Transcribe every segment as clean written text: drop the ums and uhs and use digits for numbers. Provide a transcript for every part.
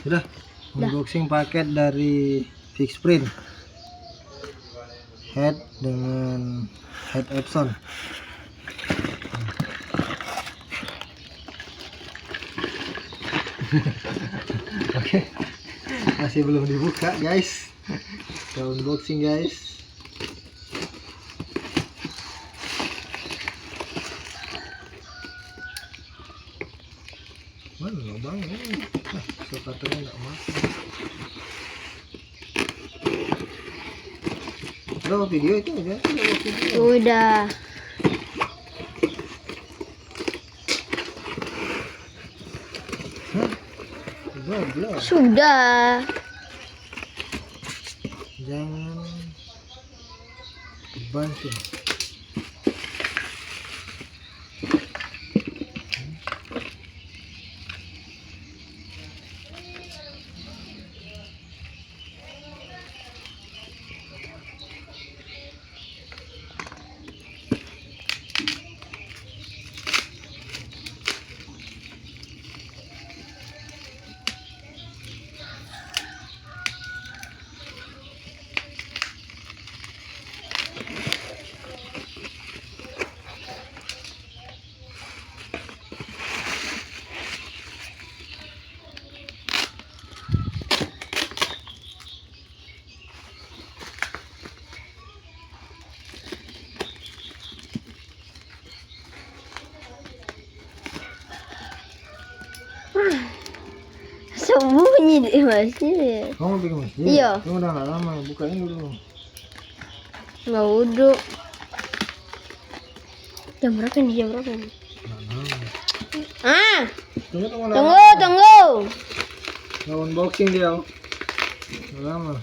Sudah unboxing paket dari fix print head dengan head Epson. Oke, masih belum dibuka guys. Kita unboxing guys. Mana lubangnya? Sepatunya nggak masuk. Udah video itu udah? Udah. Hah? Belum. Sudah. Jangan dibanting. Sembunyi di masjid. Kamu bikin masjid? Iya. Kamu udah nggak lama, bukain dulu. Nggak wudhu. Jam berapa nih? Jam berapa nih? Tunggu. Nggak unboxing dia. Nggak lama.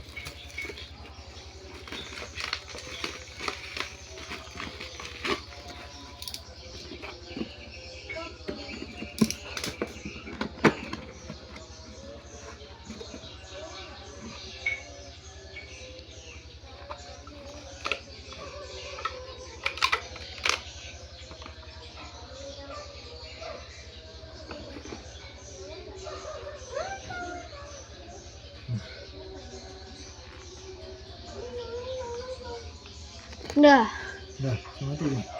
Udah. Udah, sama tuh.